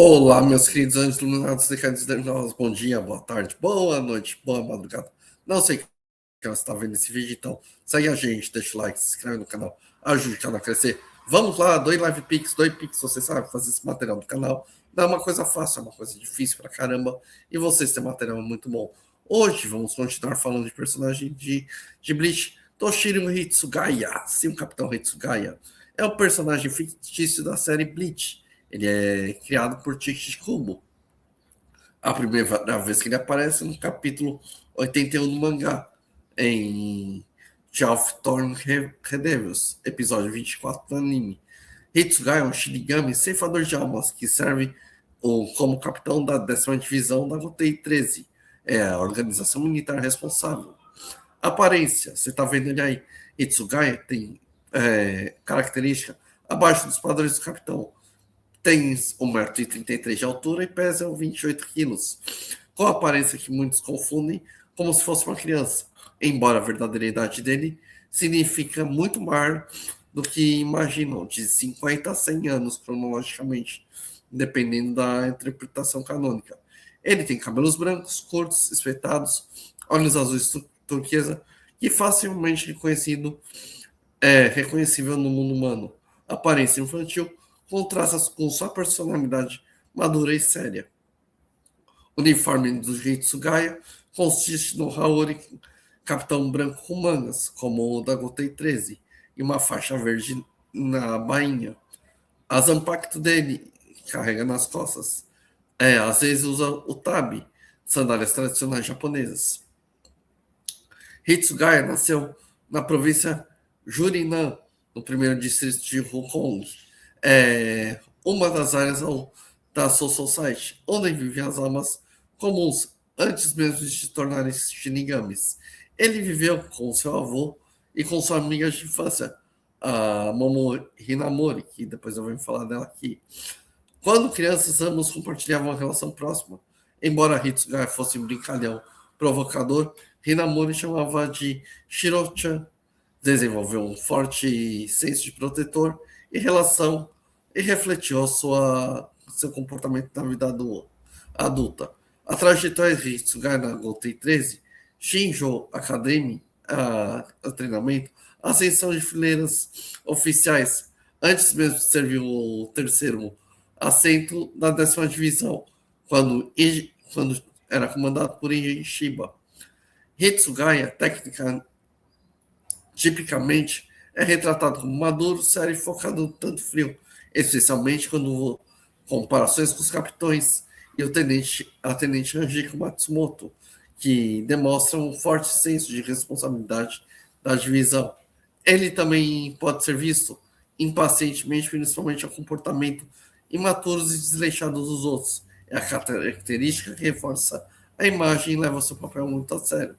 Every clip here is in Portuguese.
Olá, meus queridos anjos iluminados e caídos de nós. Bom dia, boa tarde, boa noite, boa madrugada. Não sei que você está vendo esse vídeo, então segue a gente, deixa o like, se inscreve no canal, ajude o canal a crescer. Vamos lá, dois live pix, você sabe fazer esse material do canal. Não é uma coisa fácil, é uma coisa difícil pra caramba. E vocês têm material muito bom. Hoje vamos continuar falando de personagem de Bleach, Toshiro Hitsugaya. Sim, o Capitão Hitsugaya. É o personagem fictício da série Bleach. Ele é criado por Tite Kubo. A primeira vez que ele aparece no capítulo 81 do mangá, em Geoff Thorne Redevils, episódio 24 do anime. Hitsugai é um Shinigami ceifador de almas que serve como capitão da 10ª divisão da Gotei 13. É a organização militar responsável. Aparência, você está vendo ele aí. Hitsugai tem característica abaixo dos padrões do capitão. Tem 1,33 m de altura e pesa 28 quilos, com a aparência que muitos confundem como se fosse uma criança, embora a verdadeira idade dele significa muito mais do que imaginam, de 50 a 100 anos cronologicamente, dependendo da interpretação canônica. Ele tem cabelos brancos, curtos, espetados, olhos azuis turquesa e facilmente reconhecível no mundo humano. Aparência infantil contrasta com sua personalidade madura e séria. O uniforme do Hitsugaya consiste no Haori capitão branco com mangas, como o da Gotei 13, e uma faixa verde na bainha. A Zanpakuto dele carrega nas costas. Às vezes usa o tabi, sandálias tradicionais japonesas. Hitsugaya nasceu na província Jurinan, no primeiro distrito de Hukong, uma das áreas da Soul Society, onde vivem as almas comuns, antes mesmo de se tornarem Shinigamis. Ele viveu com seu avô e com sua amiga de infância, a Momo Hinamori, que depois eu vou falar dela aqui. Quando crianças, ambos compartilhavam uma relação próxima. Embora Hitsugaya fosse um brincalhão provocador, Hinamori chamava de Shiro-chan. Desenvolveu um forte senso de protetor e relação e refletiu seu comportamento na vida adulta. A trajetória de Hitsugaya na Gotei 13, Shinjo Academy, a treinamento, a ascensão de fileiras oficiais, antes mesmo de servir o terceiro assento da 10ª divisão, quando era comandado por Ingen Shiba. Hitsugaya, tipicamente, é retratado como maduro, sério e focado no tanto frio, especialmente quando comparações com os capitões e a tenente Hanjiko Matsumoto, que demonstram um forte senso de responsabilidade da divisão. Ele também pode ser visto impacientemente, principalmente ao comportamento imaturos e desleixados dos outros. É a característica que reforça a imagem e leva seu papel muito a sério.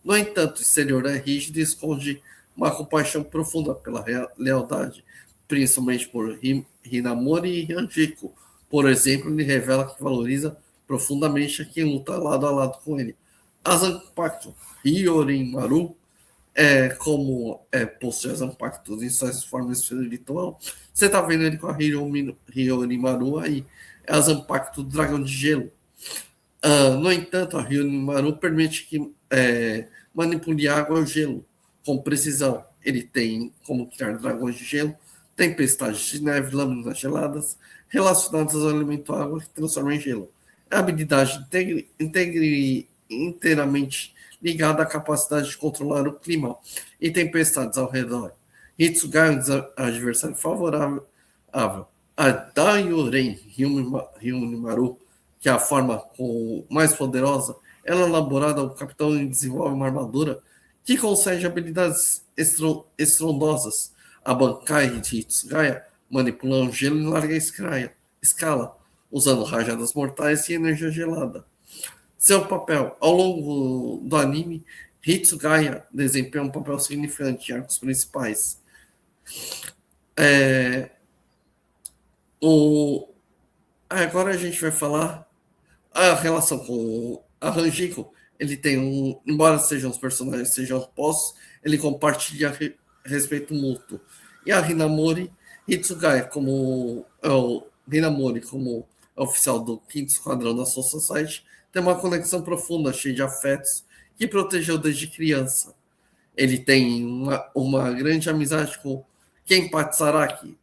No entanto, o exterior é rígido e esconde uma compaixão profunda pela lealdade, principalmente por Hinamori e Hanjiko. Por exemplo, ele revela que valoriza profundamente quem luta lado a lado com ele. A Zanpakuto Hyorimaru, possui a Zanpakuto em sua forma espiritual. Você está vendo ele com a Hyorimaru aí. É a Zanpakuto do Dragão de Gelo. No entanto, a Hyorimaru permite que manipule água ou gelo com precisão. Ele tem como criar dragões de gelo, tempestades de neve, lâminas geladas, relacionadas ao elemento água que transforma em gelo. É a habilidade inteiramente ligada à capacidade de controlar o clima e tempestades ao redor. Hitsugaya é um adversário favorável a Daioren Hyunimaru, que é a forma mais poderosa. Ela é elaborada, o capitão desenvolve uma armadura que concede habilidades estrondosas. A Bankai de Hitsugaya manipula o gelo em larga escala, usando rajadas mortais e energia gelada. Seu papel ao longo do anime, Hitsugaya desempenha um papel significante em arcos principais. Agora a gente vai falar a relação com a Hanjiko. Ele tem embora sejam os personagens sejam opostos, ele compartilha respeito mútuo. E a Hinamori Hitsugaya, como o Hinamori como oficial do 5º Esquadrão da Soul Society, tem uma conexão profunda, cheia de afetos, que protegeu desde criança. Ele tem uma grande amizade com Kenpachi Saraki,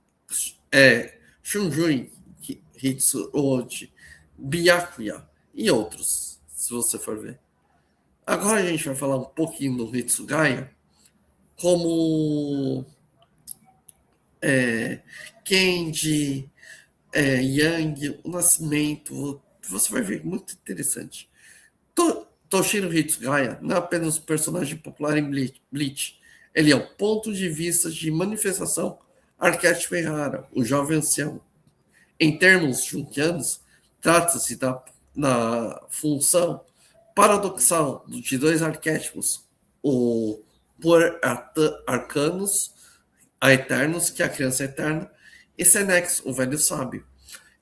Shunjui Hitsuoji, Byakuya e outros, se você for ver. Agora a gente vai falar um pouquinho do Hitsugaya, como Kenji, Yang, o nascimento, você vai ver muito interessante. Toshiro Hitsugaya não é apenas um personagem popular em Bleach, ele é o ponto de vista de manifestação arquétipo Errara, o jovem ancião. Em termos junkianos, trata-se da função paradoxal de dois arquétipos, o por arcanos, a eternos, que é a criança eterna, e Senex, o velho sábio.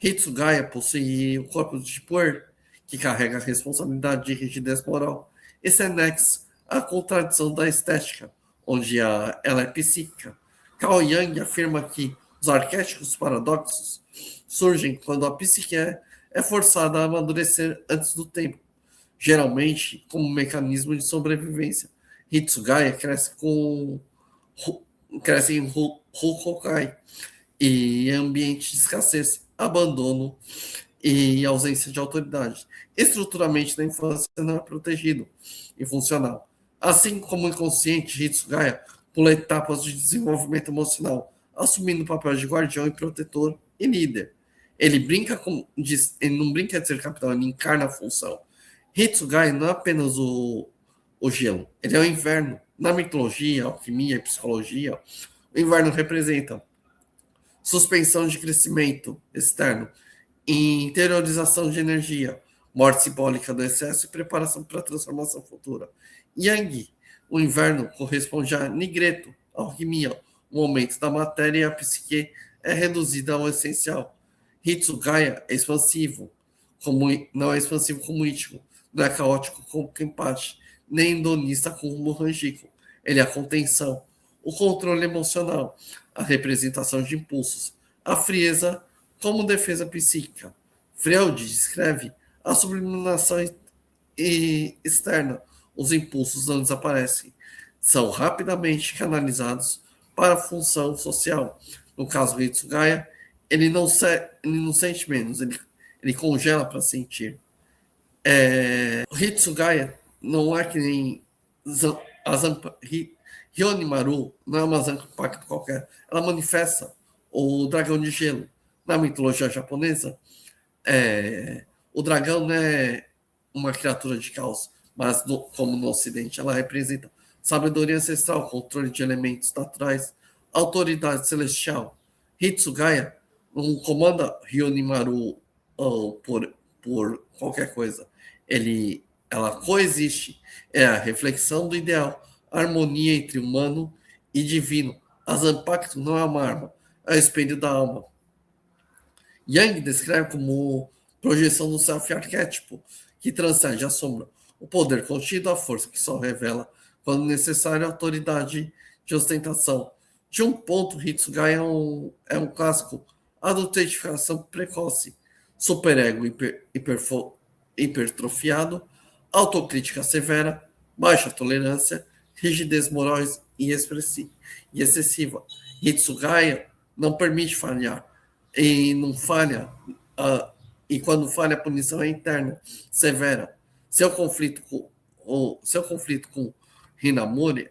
Hitsugaya possui o corpo de Puer, que carrega a responsabilidade de rigidez moral, e Senex, a contradição da estética, onde ela é psíquica. Cao Yang afirma que os arquétipos paradoxos surgem quando a psique é forçada a amadurecer antes do tempo, geralmente como um mecanismo de sobrevivência. Hitsugaya cresce em Hokukai e ambiente de escassez, abandono e ausência de autoridade. Estruturalmente, na infância não é protegido e funcional. Assim como o inconsciente, Hitsugaya pula etapas de desenvolvimento emocional, assumindo o papel de guardião e protetor e líder. Ele não brinca de ser capitão, ele encarna a função. Hitsugaya não é apenas o gelo, ele é o inverno. Na mitologia, alquimia e psicologia, o inverno representa suspensão de crescimento externo, interiorização de energia, morte simbólica do excesso e preparação para a transformação futura. Yang, o inverno corresponde a Nigreto, alquimia, o momento da matéria e a psique é reduzida ao essencial. Hitsugaya é expansivo, não é expansivo como Ichigo, não é caótico como Kenpachi, nem hedonista como Hanjiko. Ele é a contenção, o controle emocional, a representação de impulsos, a frieza como defesa psíquica. Freud descreve a subliminação externa. Os impulsos não desaparecem, são rapidamente canalizados para a função social. No caso do Hitsugaya, ele não sente menos, ele congela para sentir. O Hitsugaya não é que nem a Hyonimaru, não é uma Zanpakuto qualquer. Ela manifesta o dragão de gelo. Na mitologia japonesa, o dragão não é uma criatura de caos, mas como no ocidente, ela representa sabedoria ancestral, controle de elementos naturais, autoridade celestial. Hitsugaya não comanda Hyonimaru por qualquer coisa. Ela coexiste, é a reflexão do ideal, a harmonia entre humano e divino. A Zanpakuto não é uma arma, é o espelho da alma. Yang descreve como projeção do self-arquétipo, que transcende a sombra, o poder contido, a força que só revela, quando necessário, a autoridade de ostentação. De um ponto, Hitsugaya é um clássico, adultificação precoce, superego hipertrofiado, autocrítica severa, baixa tolerância, rigidez moral e excessiva. Hitsugaya não permite falhar, e não falha, e quando falha a punição é interna, severa. Seu conflito com Hinamori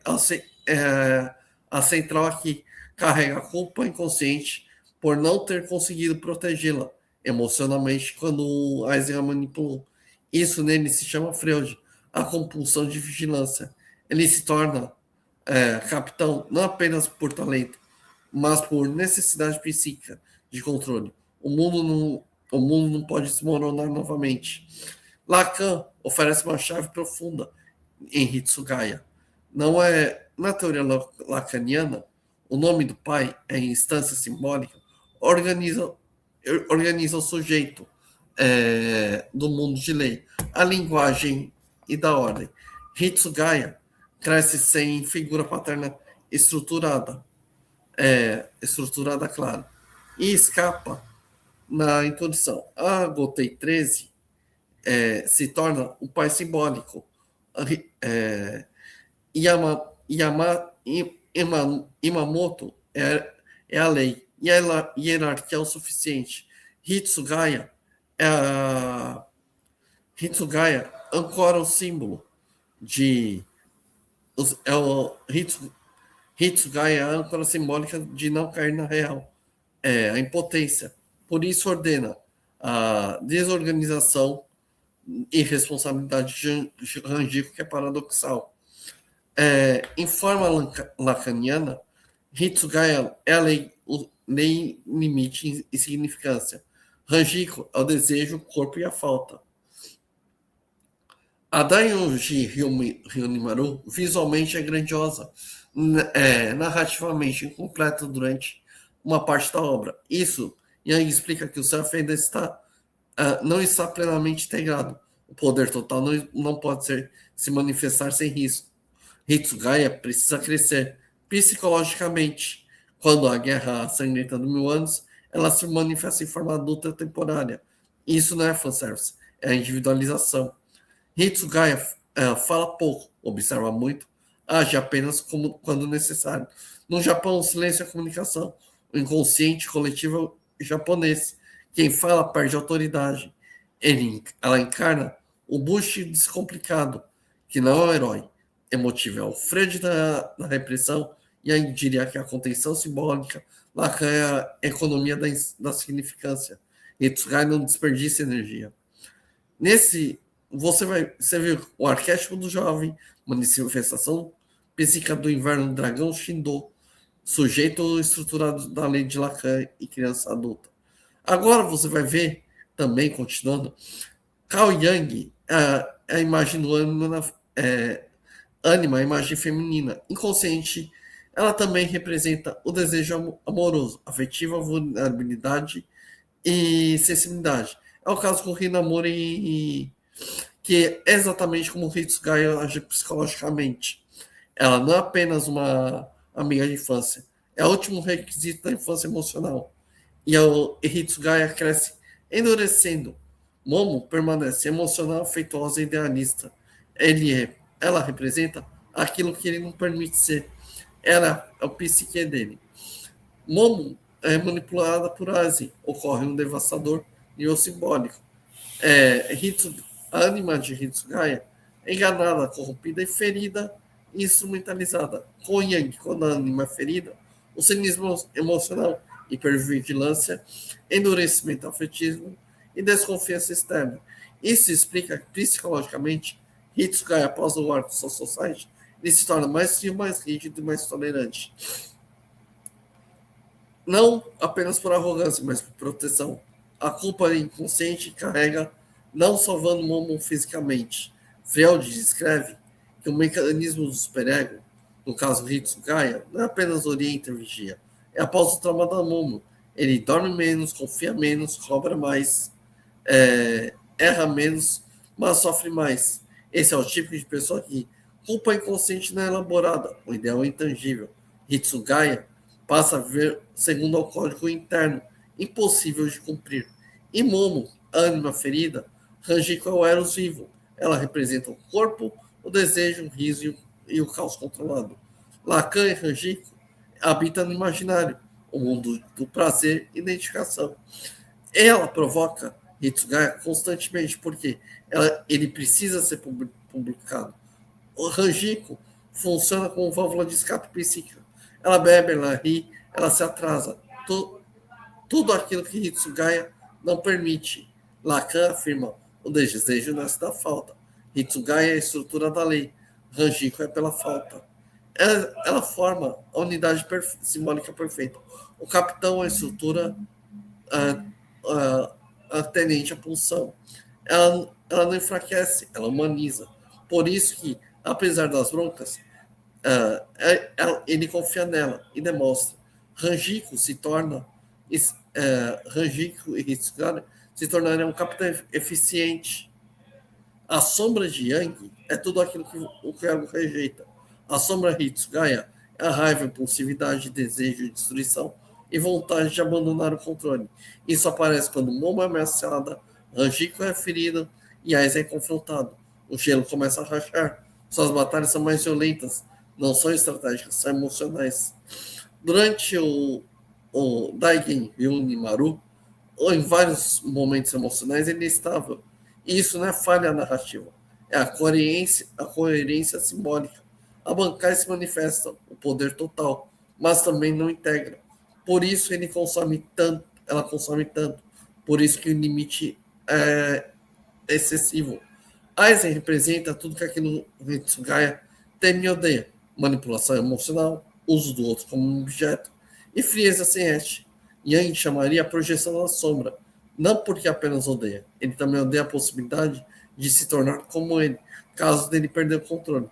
a central aqui carrega a culpa inconsciente por não ter conseguido protegê-la emocionalmente quando Aizen a manipulou. Isso nele se chama Freud, a compulsão de vigilância. Ele se torna capitão não apenas por talento, mas por necessidade psíquica de controle. O mundo não pode desmoronar novamente. Lacan oferece uma chave profunda em Hitsugaya. Não é na teoria lacaniana, o nome do pai é em instância simbólica, organiza o sujeito do mundo de lei, a linguagem e da ordem. Hitsugaya cresce sem figura paterna estruturada, claro, e escapa na introdução. A Gotei 13 se torna um pai simbólico. É, Imamoto é a lei e a hierarquia é o suficiente. Hitsugaya é a Hitsugaya ancora o símbolo de é o Hitsugaya é a âncora simbólica de não cair na real, a impotência. Por isso ordena a desorganização e responsabilidade de Rangico, que é paradoxal. Em forma lacaniana, Hitsugaya é a lei limite e significância. Rangico é o desejo, o corpo e a falta. A Daionji Ryunimaru visualmente é grandiosa, narrativamente incompleta durante uma parte da obra. Isso Yang explica que o self ainda não está plenamente integrado. O poder total não pode se manifestar sem risco. Hitsugaya precisa crescer psicologicamente. Quando a guerra sangrenta do 1000 anos, ela se manifesta em forma adulta temporária. Isso não é fanservice, é a individualização. Hitsugaya fala pouco, observa muito, age apenas quando necessário. No Japão, o silêncio é a comunicação. O inconsciente coletivo japonês. Quem fala perde autoridade. Ela encarna o Bushi descomplicado, que não é o herói. Emotivo é o Freud da repressão, e aí diria que a contenção simbólica, Lacan é a economia da significância. Hitsugaya não desperdiça energia. Nesse, você vê o arquétipo do jovem, manifestação psíquica do inverno, dragão Shindo, sujeito estruturado da lei de Lacan e criança adulta. Agora você vai ver, também continuando, Cao Yang é a imagem do ânima, a imagem feminina. Inconsciente, ela também representa o desejo amoroso, afetiva, vulnerabilidade e sensibilidade. É o caso com Hinamori, que é exatamente como o Hitsugaya age psicologicamente. Ela não é apenas uma amiga de infância, é o último requisito da infância emocional. E o Hitsugaya cresce endurecendo. Momo permanece emocional, afetuosa e idealista. Ela representa aquilo que ele não permite ser. Ela é o psique dele. Momo é manipulada por Asi. Ocorre um devastador e o simbólico. Hitsu, a ânima de Hitsugaya é enganada, corrompida e ferida e instrumentalizada. Com Yang, quando a ânima é ferida, o cinismo emocional, hipervigilância, endurecimento afetivo e desconfiança externa. Isso explica que, psicologicamente, Hitsugaya, após o arco Soul Society, ele se torna mais frio, mais rígido e mais tolerante. Não apenas por arrogância, mas por proteção. A culpa inconsciente carrega não salvando Momo fisicamente. Freud descreve que o mecanismo do superego, no caso Hitsugaya, não é apenas orienta e vigia. É após o trauma da Momo. Ele dorme menos, confia menos, cobra mais, erra menos, mas sofre mais. Esse é o tipo de pessoa que culpa inconsciente não é elaborada, o ideal é intangível. Hitsugaya passa a viver segundo o código interno, impossível de cumprir. E Momo, ânima ferida, Rangico é o Eros vivo. Ela representa o corpo, o desejo, o riso e o caos controlado. Lacan e Rangico habitam no imaginário, o mundo do prazer e identificação. Ela provoca Hitsugaya constantemente, porque ele precisa ser publicado. O Rangico funciona como válvula de escape psíquica. Ela bebe, ela ri, ela se atrasa. Tudo aquilo que Hitsugaya não permite. Lacan afirma: o desejo nasce da falta. Hitsugaya é a estrutura da lei. Rangico é pela falta. Ela forma a unidade simbólica perfeita. O capitão é a estrutura atendente à pulsão. Ela não enfraquece, ela humaniza. Por isso que, apesar das broncas, ele confia nela e demonstra. Rangico se torna Rangico e Hitsugaya se tornarem um capitão eficiente. A sombra de Yang é tudo aquilo que o Kyugo rejeita. A sombra Hitsugaya é a raiva, impulsividade, desejo e destruição e vontade de abandonar o controle. Isso aparece quando Momo é ameaçada, Ranjiko é ferido e Aizen é confrontado. O gelo começa a rachar. Suas batalhas são mais violentas, não são estratégicas, são emocionais. Durante o Daigen Ryunimaru, ou em vários momentos emocionais, ele é estável. E isso não é falha narrativa, é a coerência simbólica. A Bankai se manifesta o poder total, mas também não integra. Por isso ele consome tanto, ela consome tanto. Por isso que o limite é excessivo. Aizen representa tudo que aquilo Hitsugaya teme e odeia: manipulação emocional, uso do outro como um objeto e frieza sem este. Yang chamaria a projeção da sombra, não porque apenas odeia, ele também odeia a possibilidade de se tornar como ele, caso dele perder o controle.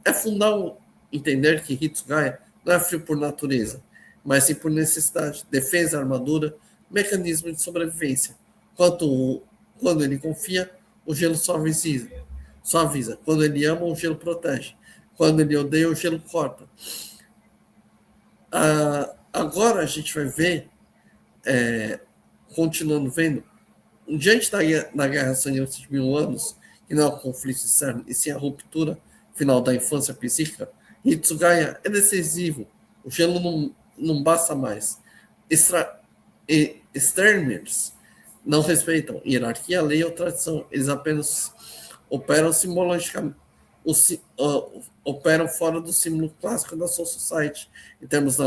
É fundamental entender que Hitsugaya não é frio por natureza, mas sim por necessidade, defesa, armadura, mecanismo de sobrevivência. Quando ele confia, o gelo suaviza. Quando ele ama, o gelo protege. Quando ele odeia, o gelo corta. Agora a gente vai ver, continuando vendo, diante da Guerra Sangrante de 1000 anos, que não é um conflito externo, e sim a ruptura final da infância psíquica, Hitsugaya é decisivo. O gelo não basta mais. Exterminers não respeitam hierarquia, lei ou tradição. Eles apenas operam simbologicamente, operam fora do símbolo clássico da Soul Society. Em termos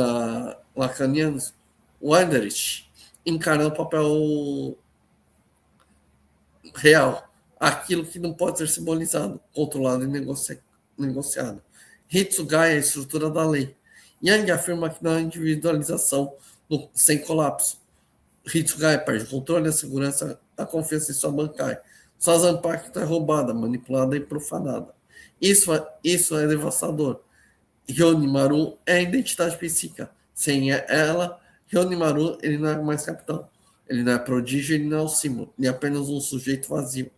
lacanianos, Wanderich encarna o papel real, aquilo que não pode ser simbolizado, controlado e negociado. Hitsugaya é a estrutura da lei. Yang afirma que não há individualização sem colapso. Hitsugaya perde o controle, a segurança, a confiança em sua Bankai. Sua Zanpakuto é roubada, manipulada e profanada. Isso é devastador. Ryonimaru é a identidade psíquica. Sem ela, Ryonimaru ele não é mais capitão. Ele não é prodígio, ele não é o símbolo. Ele é apenas um sujeito vazio.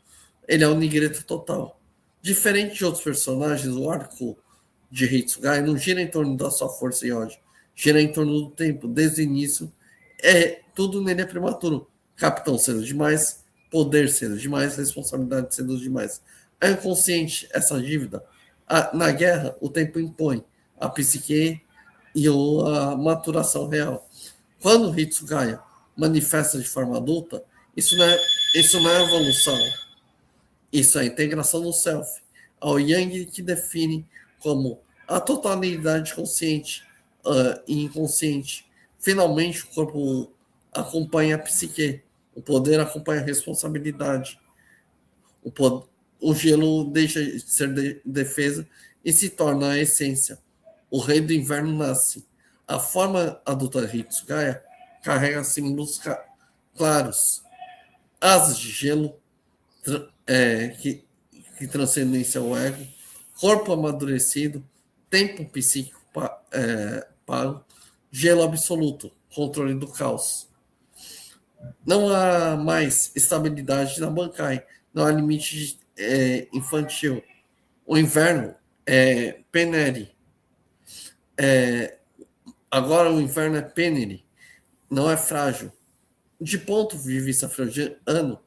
Ele é um nigreto total. Diferente de outros personagens, o arco de Hitsugai não gira em torno da sua força e ódio. Gira em torno do tempo. Desde o início, tudo nele é prematuro. Capitão cedo demais, poder cedo demais, responsabilidade cedo demais. É inconsciente essa dívida. Na guerra, o tempo impõe a psique e a maturação real. Quando Hitsugaya manifesta de forma adulta, isso não é evolução, isso é integração no self, ao Yang que define como a totalidade consciente e inconsciente. Finalmente, o corpo acompanha a psique, o poder acompanha a responsabilidade, o gelo deixa de ser defesa e se torna a essência. O rei do inverno nasce. A forma adulta de Hitsugaya carrega símbolos claros. Asas de gelo, que transcendência ao ego, corpo amadurecido, tempo psíquico pago, gelo absoluto, controle do caos. Não há mais estabilidade na Bankai, não há limite infantil. O inverno é Peneri. Agora o inverno é Peneri, não é frágil. De ponto de vista freudiano,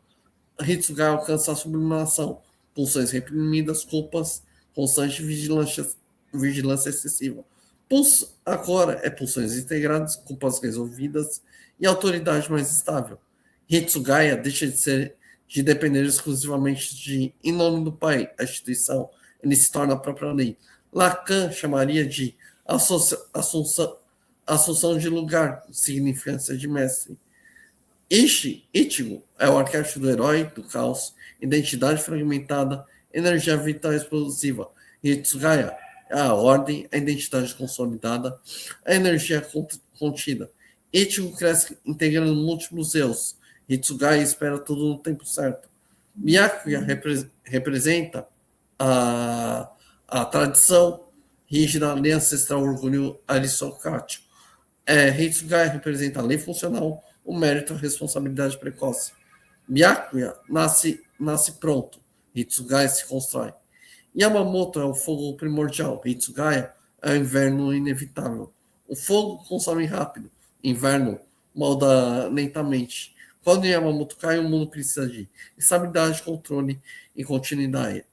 Hitsugaya alcança a sublimação, pulsões reprimidas, culpas, constante vigilância excessiva. Agora é pulsões integradas, culpas resolvidas e autoridade mais estável. Hitsugaya deixa de depender exclusivamente em nome do pai, a instituição, ele se torna a própria lei. Lacan chamaria de assunção de lugar, significância de mestre. Ichigo é o arquétipo do herói, do caos, identidade fragmentada, energia vital explosiva. Hitsugaya é a ordem, a identidade consolidada, a energia contida. Ichigo cresce integrando múltiplos eus. Hitsugaya espera tudo no tempo certo. Byakuya representa a tradição rígida, a lei ancestral, orgulho aristocrático. Hitsugaya representa a lei funcional, o mérito, a responsabilidade precoce. Byakuya nasce pronto. Hitsugaya se constrói. Yamamoto é o fogo primordial. Hitsugaya é o inverno inevitável. O fogo consome rápido. inverno molda lentamente. Quando Yamamoto cai, o mundo precisa de estabilidade, controle e continuidade.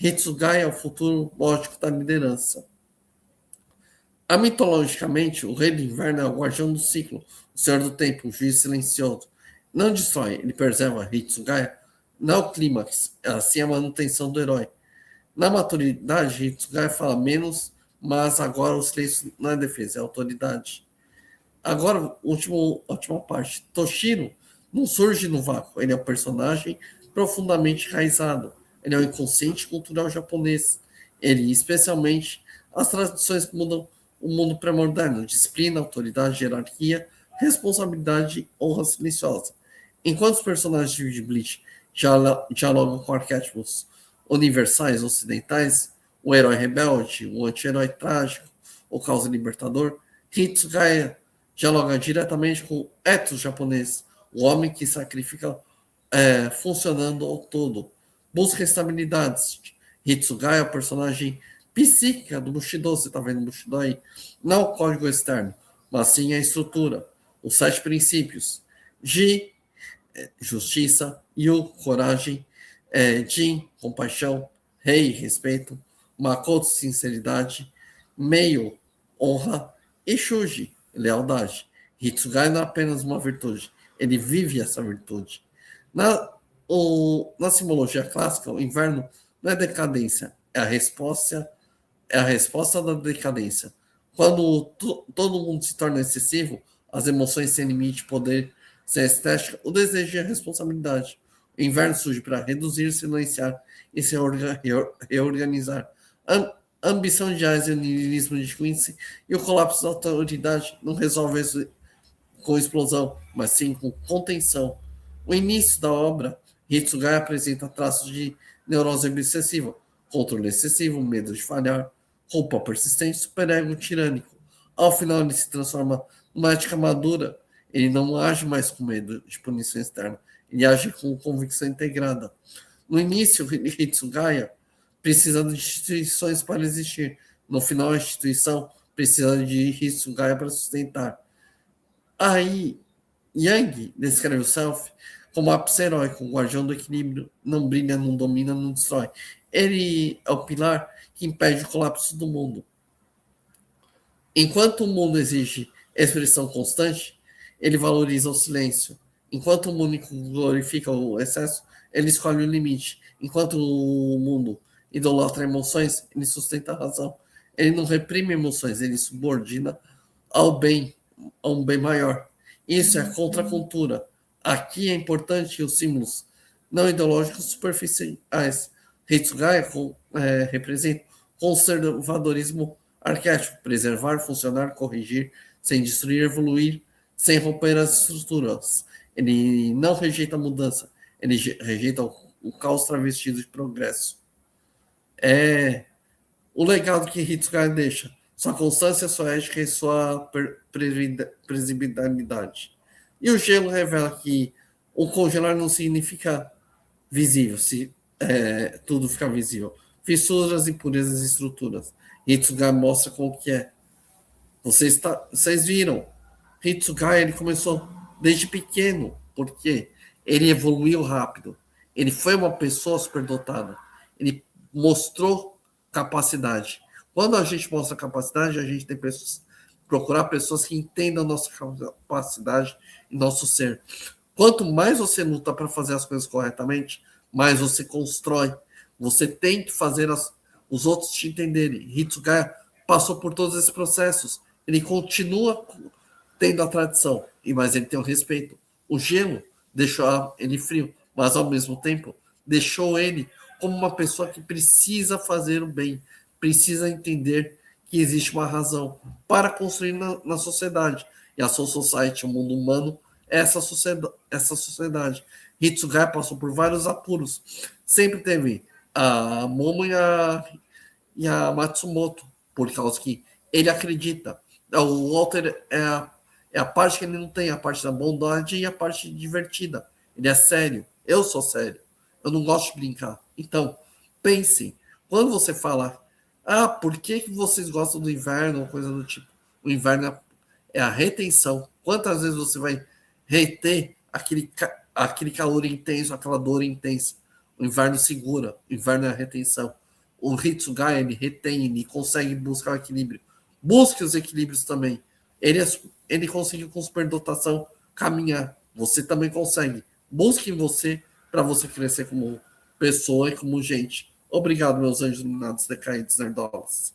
Hitsugaya é o futuro lógico da liderança. Mitologicamente, o rei do inverno é o guardião do ciclo, o senhor do tempo, o juiz silencioso. Não destrói, ele preserva Hitsugaya, não é o clímax, é assim a manutenção do herói. Na maturidade, Hitsugaya fala menos, mas agora o silêncio não é defesa, é autoridade. Agora, última parte. Toshiro não surge no vácuo, ele é um personagem profundamente enraizado. Ele é o inconsciente cultural japonês. Ele, especialmente, as tradições que mudam o mundo pré-moderno: disciplina, autoridade, hierarquia, responsabilidade, honra silenciosa. Enquanto os personagens de Bleach dialogam com arquétipos universais ocidentais, o herói rebelde, o anti-herói trágico, o causa libertador, Hitsugaya dialoga diretamente com o ethos japonês, o homem que sacrifica funcionando ao todo. Busca estabilidades. Hitsugaya é o personagem psíquica do Bushido, você está vendo o Bushido aí? Não o código externo, mas sim a estrutura, os 7 princípios. Ji, justiça, Yu, coragem, Jin, compaixão, Rei, respeito, Makoto, sinceridade, Meio, honra e Shuji, lealdade. Hitsugai não é apenas uma virtude, ele vive essa virtude. Na simbologia clássica, o inverno não é decadência, é a resposta da decadência. Quando todo mundo se torna excessivo, as emoções sem limite, poder sem estética, o desejo e a responsabilidade. O inverno surge para reduzir, silenciar e se reorganizar. A ambição de Eisen e o niilismo de Quincy e o colapso da autoridade não resolve isso com explosão, mas sim com contenção. O início da obra, Hitsugai apresenta traços de neurose obsessiva, controle excessivo, medo de falhar, culpa persistente, superego tirânico. Ao final, ele se transforma numa ética madura. Ele não age mais com medo de punição externa, ele age com convicção integrada. No início, Hitsugaya precisa de instituições para existir. No final, a instituição precisa de Hitsugaya para sustentar. Aí, Yang descreve o Self como ápice heróico, o guardião do equilíbrio, não brilha, não domina, não destrói. Ele é o pilar que impede o colapso do mundo. Enquanto o mundo exige expressão constante, ele valoriza o silêncio. Enquanto o mundo glorifica o excesso, ele escolhe o limite. Enquanto o mundo idolatra emoções, ele sustenta a razão. Ele não reprime emoções, ele subordina ao bem, a um bem maior. Isso é contra a cultura. Aqui é importante os símbolos não ideológicos superficiais. Hitsugaya representa conservadorismo arquétipo, preservar, funcionar, corrigir, sem destruir, evoluir, sem romper as estruturas. Ele não rejeita a mudança, ele rejeita o caos travestido de progresso. É o legado que Hitsugaya deixa, sua constância, sua ética e sua previsibilidade. E o gelo revela que o congelar não significa visível, se tudo ficar visível. Fissuras, impurezas e estruturas. Hitsugaya mostra como que é. Vocês viram, Hitsugaya ele começou desde pequeno, porque ele evoluiu rápido. Ele foi uma pessoa superdotada. Ele mostrou capacidade. Quando a gente mostra capacidade, a gente tem pessoas procurar pessoas que entendam a nossa capacidade e nosso ser. Quanto mais você luta para fazer as coisas corretamente, mais você constrói. Você tem que fazer os outros te entenderem. Hitsugaya passou por todos esses processos. Ele continua tendo a tradição, mas ele tem o respeito. O gelo deixou ele frio, mas ao mesmo tempo deixou ele como uma pessoa que precisa fazer o bem, precisa entender que existe uma razão para construir na sociedade. E a Soul Society, o mundo humano, é essa sociedade. Hitsugaya passou por vários apuros. Sempre teve a Momo e a Matsumoto, por causa que ele acredita. O Walter é a parte que ele não tem, a parte da bondade e a parte divertida. Ele é sério. Eu sou sério. Eu não gosto de brincar. Então, pensem. Quando você fala, por que vocês gostam do inverno ou coisa do tipo? O inverno é a retenção. Quantas vezes você vai reter aquele calor intenso, aquela dor intensa? O inverno segura, o inverno é a retenção. O Hitsugai, ele retém, ele consegue buscar o equilíbrio. Busque os equilíbrios também. Ele conseguiu com superdotação caminhar. Você também consegue. Busque em você para você crescer como pessoa e como gente. Obrigado, meus anjos iluminados, decaídos, nerdolas.